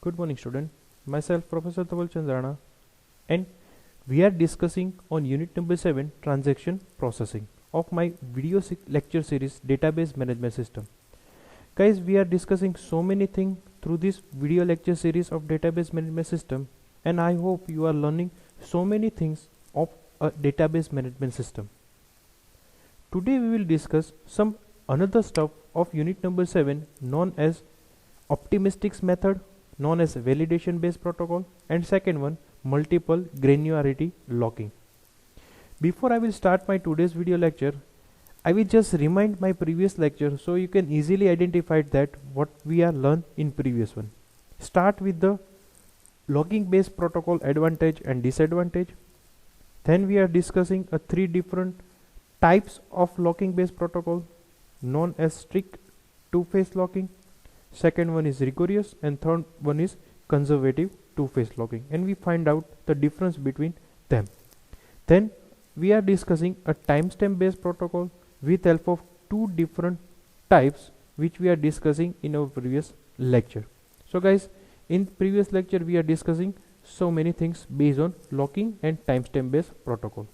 Good morning, student. Myself, Professor Tawal Chandrana, and we are discussing on unit number 7, transaction processing of my video lecture series, database management system. Guys, we are discussing so many things through this video lecture series of database management system, and I hope you are learning so many things of a database management system. Today we will discuss some another stuff of unit number 7 known as optimistics method, known as validation based protocol, and second one, multiple granularity locking. Before I will start my today's video lecture, I will just remind my previous lecture so you can easily identify that what we are learned in previous one. Start with the logging based protocol advantage and disadvantage. Then we are discussing a 3 different types of locking based protocol known as strict two-phase locking. Second one is rigorous, and third one is conservative two-phase locking, and we find out the difference between them. Then we are discussing a timestamp based protocol with help of 2 different types which we are discussing in our previous lecture. So guys, in previous lecture we are discussing so many things based on locking and timestamp based protocol.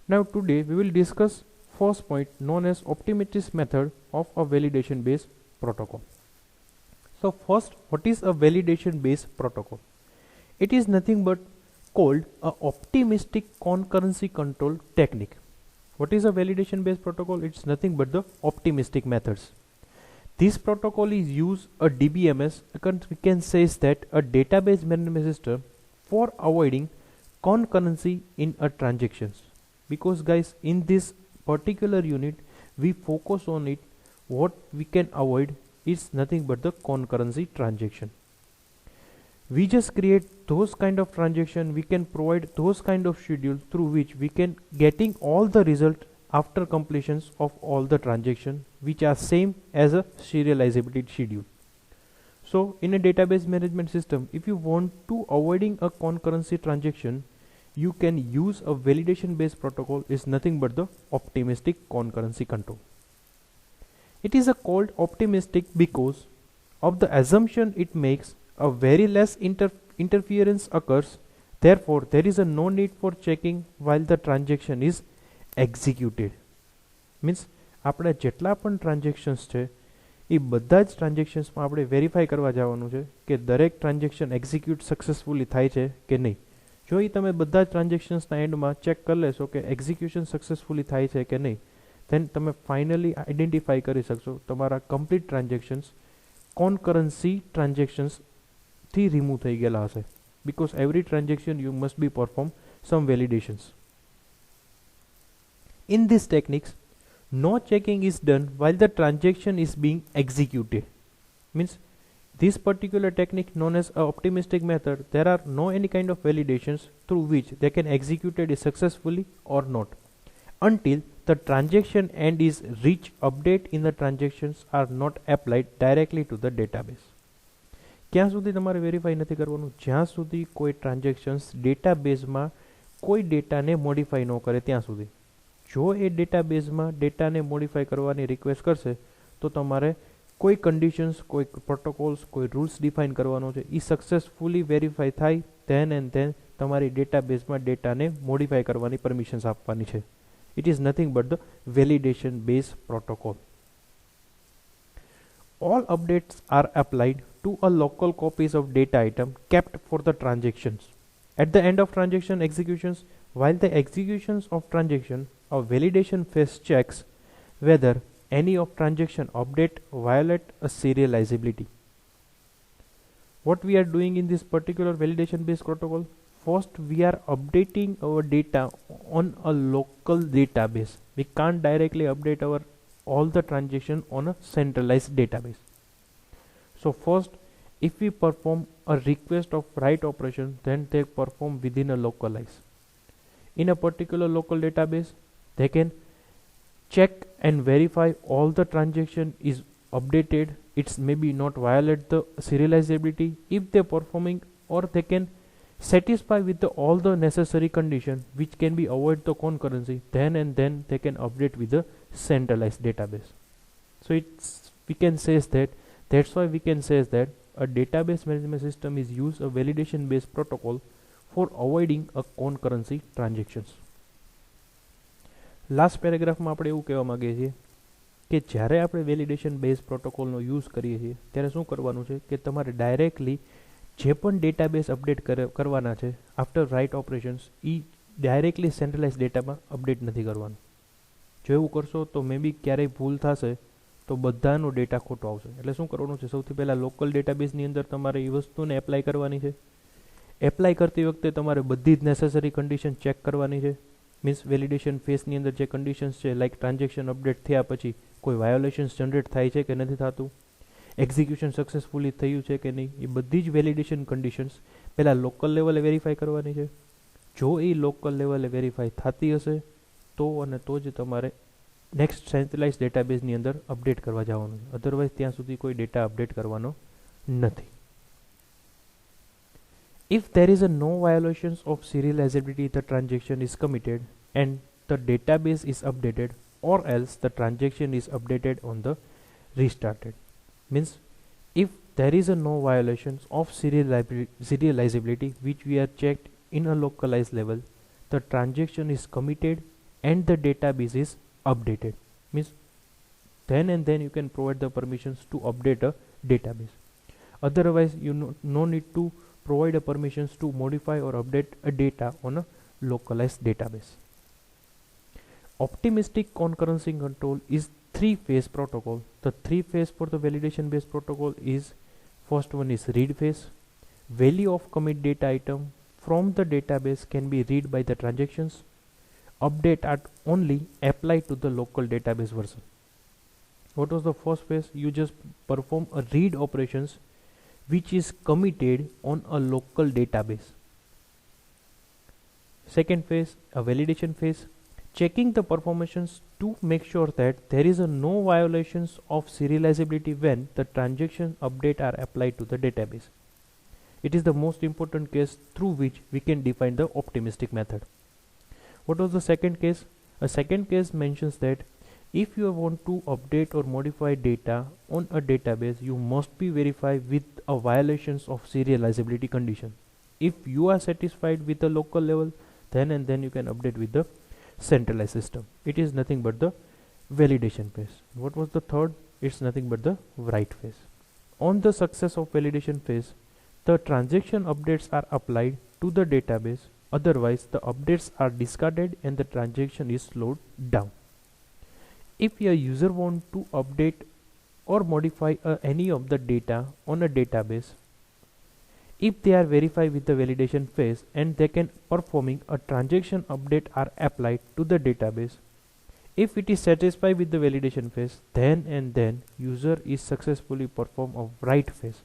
Now today we will discuss first point known as optimistic method of a validation based protocol. So first, what is a validation based protocol? It is nothing but called a optimistic concurrency control technique. What is a validation based protocol? It's nothing but the optimistic methods. This protocol is used a DBMS, we can say that a database management system for avoiding concurrency in a transactions. Because guys, in this particular unit we focus on it, what we can avoid is nothing but the concurrency transaction. We just create those kind of transaction, we can provide those kind of schedules through which we can getting all the result after completions of all the transaction which are same as a serializability schedule. So in a database management system, if you want to avoiding a concurrency transaction, you can use a validation based protocol is nothing but the optimistic concurrency control. It is called optimistic because of the assumption it makes a very less interference occurs. Therefore, there is no need for checking while the transaction is executed. Means આપણે જેટલા પણ transactions છે એ બધા જ ટ્રાન્ઝેક્શન્સમાં આપણે verify કરવા જવાનું છે કે દરેક ટ્રાન્ઝેક્શન એક્ઝિક્યુટ સક્સેસફુલી થાય છે કે નહીં. જો એ તમે બધા જ ટ્રાન્ઝેક્શન્સના એન્ડમાં ચેક કરી લેશો કે એક્ઝિક્યુશન સક્સેસફુલી થાય છે કે નહીં, then તમે ફાઇનલી આઈડેન્ટિફાઈ કરી શકશો તમારા કમ્પ્લીટ ટ્રાન્ઝેક્શન્સ કોનકરન્સી ટ્રાન્ઝેક્શન્સથી રિમૂવ થઈ ગયેલા હશે. Because every transaction you must be perform some validations. In these techniques, no checking is done while the transaction is being executed. Means this particular technique known as a optimistic method, there are no any kind of validations through which they can execute it successfully or not until the transaction end is reach. Update in the transactions are not applied directly to the database. ક્યાં સુધી તમારે verify નથી કરવાનું? જ્યાં સુધી કોઈ transactions ડેટાબેઝમાં કોઈ ડેટાને મોડિફાઈ ન કરે ત્યાં સુધી. જો એ ડેટાબેઝમાં ડેટાને મોડિફાઈ કરવાની રિક્વેસ્ટ કરશે તો તમારે કોઈ કન્ડિશન્સ, કોઈ પ્રોટોકોલ્સ, કોઈ રૂલ્સ ડિફાઇન કરવાનો છે. એ સક્સેસફુલી વેરીફાઈ થાય ધેન એન્ડ ધેન તમારી ડેટાબેઝમાં ડેટાને મોડિફાઈ કરવાની પરમિશન્સ આપવાની છે. It is nothing but the validation based protocol. All updates are applied to a local copies of data item kept for the transactions. At the end of transaction executions, while the executions of transaction, a validation phase checks whether any of transaction update violate a serializability. What we are doing in this particular validation based protocol? First, we are updating our data on a local database. We can't directly update our all the transaction on a centralized database. So first, if we perform a request of write operation, then they perform within a localized. In a particular local database, they can check and verify all the transaction is updated. It's maybe not violate the serializability if they're performing, or they can satisfy with all the necessary condition which can be avoid the concurrency. Then and then they can update with the centralized database. So it's we can say that that's why we can say that a database management system is use a validation based protocol for avoiding a concurrency transactions. Last પેરેગ્રાફમાં આપણે એવું કહેવા માંગીએ છીએ કે જ્યારે આપણે validation base પ્રોટોકોલનો યુઝ કરીએ છીએ ત્યારે શું કરવાનું છે કે તમારે ડાયરેક્ટલી જે પણ ડેટાબેઝ અપડેટ કરવાના છે આફ્ટર રાઇટ ઓપરેશન્સ એ ડાયરેક્ટલી સેન્ટ્રલાઇઝ ડેટામાં અપડેટ નથી કરવાનું. જો એવું કરશો તો મે બી ક્યારેય ભૂલ થશે તો બધાનો ડેટા ખોટો આવશે. એટલે શું કરવાનું છે, સૌથી પહેલાં લોકલ ડેટાબેઝની અંદર તમારે એ વસ્તુને એપ્લાય કરવાની છે. એપ્લાય કરતી વખતે તમારે બધી જ નેસેસરી કન્ડિશન ચેક કરવાની છે. મીન્સ વેલિડેશન ફેઝની અંદર જે કન્ડિશન્સ છે લાઇક ટ્રાન્ઝેક્શન અપડેટ થયા પછી કોઈ વાયોલેશન્સ જનરેટ થાય છે કે નથી થતું, એક્ઝિક્યુશન સક્સેસફુલી થયું છે કે નહીં, એ બધી જ વેલિડેશન કન્ડિશન્સ પહેલાં લોકલ લેવલે વેરીફાઈ કરવાની છે. જો એ લોકલ લેવલે વેરીફાઈ થતી હશે તો અને તો જ તમારે નેક્સ્ટ સેન્ટ્રલાઇઝ ડેટાબેઝની અંદર અપડેટ કરવા જવાનું છે. અધરવાઇઝ ત્યાં સુધી કોઈ ડેટા અપડેટ કરવાનો નથી. If there is a no violations of serializability, the transaction is committed and the database is updated, or else the transaction is updated on the restarted. Means if there is a no violations of serializability which we are checked in a localized level, the transaction is committed and the database is updated. Means then and then you can provide the permissions to update a database. Otherwise you no need to provide a permissions to modify or update a data on a localized database. Optimistic concurrency control is three-phase protocol. The three phase for the validation based protocol is, first one is read phase. Value of commit data item from the database can be read by the transactions. Update are only applied to the local database version. What was the first phase? You just perform a read operations which is committed on a local database. Second phase, a validation phase, checking the performances to make sure that there is a no violations of serializability when the transaction update are applied to the database. It is the most important case through which we can define the optimistic method. What was the second case? A second case mentions that if you want to update or modify data on a database, you must be verified with a violations of serializability condition. If you are satisfied with the local level, then and then you can update with the centralized system. It is nothing but the validation phase. What was the third? It's nothing but the write phase. On the success of validation phase, the transaction updates are applied to the database. Otherwise, the updates are discarded and the transaction is slowed down. If a user wants to update or modify any of the data on a database, if they are verified with the validation phase and they can performing a transaction update are applied to the database. If it is satisfied with the validation phase, then and then user is successfully perform a write phase.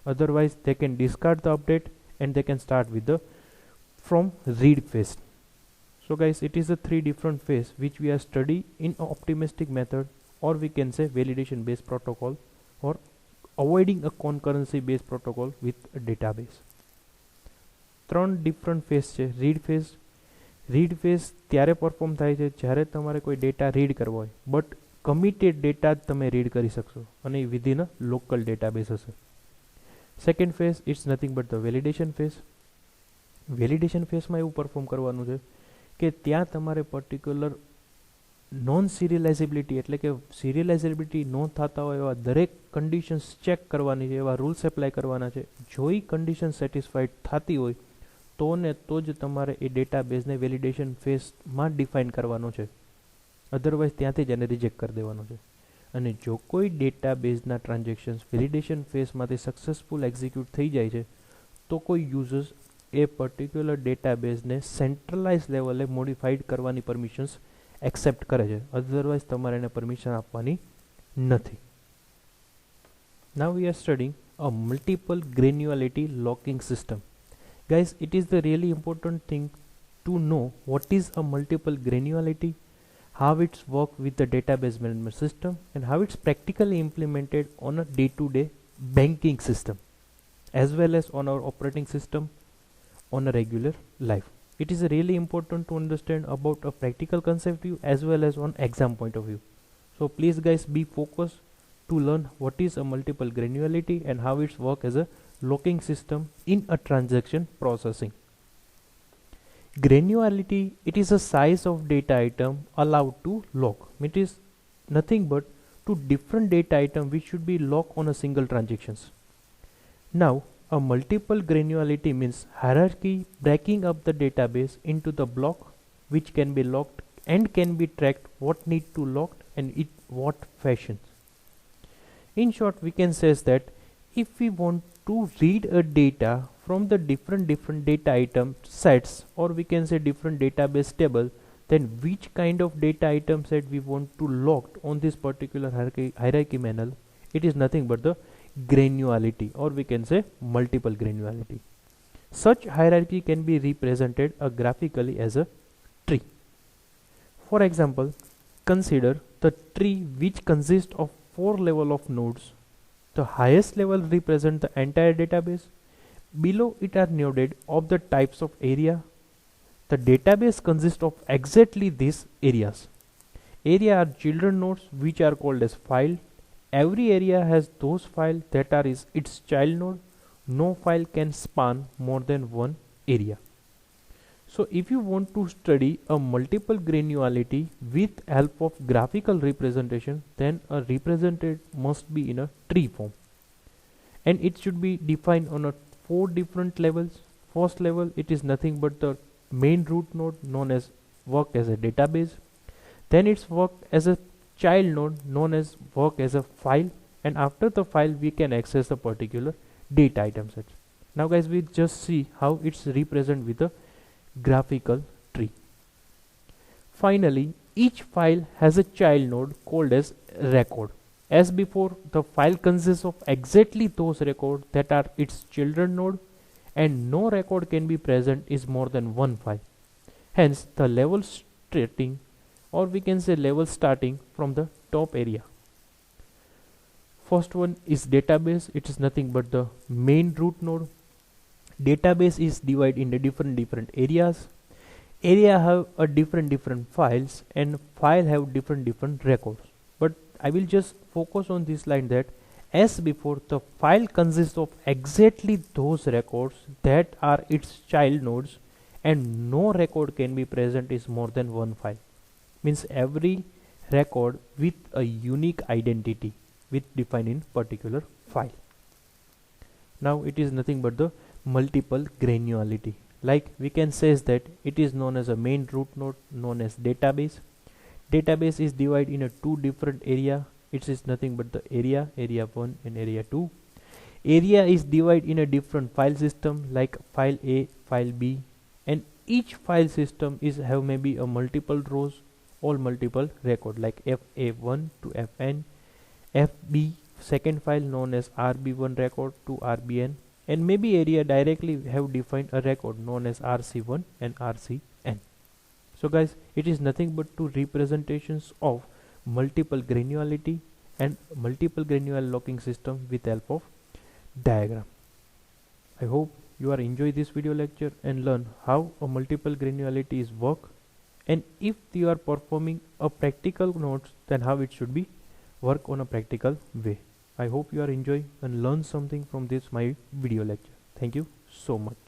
Otherwise, they can discard the update and they can start with the from read phase. So guys, it is the three different phase which we are study in optimistic method, or we can say validation based protocol, or avoiding a concurrency based protocol with a database. ત્રણ different phase છે. Read phase ત્યારે perform થાય છે જ્યારે તમારે કોઈ data read કરવો હોય, બટ કમિટેડ ડેટા જ તમે રીડ કરી શકશો અને એ વિધિન લોકલ ડેટાબેઝ હશે. Second phase it's nothing but the validation phase. Validation ફેઝમાં એવું પરફોર્મ કરવાનું છે કે ત્યાં તમારે પર્ટિક્યુલર નોન સિરિયલાઇઝેબિલિટી એટલે કે સિરિયલાઇઝેબિલિટી ન થતા હોય એવા દરેક કન્ડિશન્સ ચેક કરવાની છે, એવા રૂલ્સ એપ્લાય કરવાના છે. જો એ કન્ડિશન સેટિસ્ફાઈડ થતી હોય તો ને તો જ તમારે એ ડેટાબેઝને વેલિડેશન ફેઝમાં ડિફાઇન કરવાનો છે. અધરવાઇઝ ત્યાંથી જ એને રિજેક્ટ કરી દેવાનો છે. અને જો કોઈ ડેટાબેઝના ટ્રાન્ઝેક્શન્સ વેલિડેશન ફેઝમાંથી સક્સેસફુલ એક્ઝિક્યુટ થઈ જાય છે તો કોઈ યુઝર્સ એ પર્ટિક્યુલર ડેટાબેઝને સેન્ટ્રલાઇઝ લેવલે મોડિફાઈડ કરવાની પરમિશન્સ એક્સેપ્ટ કરે છે. અધરવાઇઝ તમારે એને પરમિશન આપવાની નથી. Now we are studying a multiple granularity locking system. Guys, it is the really important thing to know what is a multiple granularity, how it's work with the database management system, and how it's practically implemented on a day-to-day banking system, as well as on our operating system on a regular life. It is really important to understand about a practical concept view as well as on exam point of view. So please guys, be focused to learn what is a multiple granularity and how it's work as a locking system in a transaction processing. Granularity, it is a size of data item allowed to lock. It is nothing but two different data item which should be locked on a single transactions. Now a multiple granularity means hierarchy breaking up the database into the block which can be locked and can be tracked what need to locked and in what fashion. In short, we can say that if we want to read a data from the different data item sets, or we can say different database table, then which kind of data item set we want to locked on this particular hierarchy manner, it is nothing but the granularity, or we can say multiple granularity. Such hierarchy can be represented graphically as a tree. For example, consider the tree which consists of 4 levels of nodes. The highest level represent the entire database. Below it are noded of the types of area. The database consists of exactly these areas. Area are children nodes which are called as file. Every area has those files that are its child node. No file can span more than one area. So if you want to study a multiple granularity with help of graphical representation, then a represented must be in a tree form, and it should be defined on a 4 different levels. First level, it is nothing but the main root node known as work as a database. Then it's work as a child node known as work as a file, and after the file we can access the particular data item set. Now guys, we just see how it's represented with a graphical tree. Finally, each file has a child node called as record. As before, the file consists of exactly those records that are its children node, and no record can be present is more than one file. Hence the level starting, or we can say level starting from the top area. First one is database. It is nothing but the main root node. Database is divided into different areas. Area have a different files, and file have different records. But I will just focus on this line that as before, the file consists of exactly those records that are its child nodes, and no record can be present is more than one file. Means every record with a unique identity with defined in particular file. Now it is nothing but the multiple granularity. Like we can say that it is known as a main root node known as database. Database is divided in a 2 different area. It is nothing but the area 1 and area 2. Area is divided in a different file system like file A, file B, and each file system is have maybe a multiple rows or multiple record like FA1 to FN, FB second file known as RB1 record to RBN, and maybe area directly have defined a record known as RC1 and RCN. So guys, it is nothing but 2 representations of multiple granularity and multiple granular locking system with help of diagram. I hope you are enjoy this video lecture and learn how a multiple granularity is work, and if you are performing a practical notes, then how it should be work on a practical way. I hope you are enjoy and learn something from this my video lecture. Thank you so much.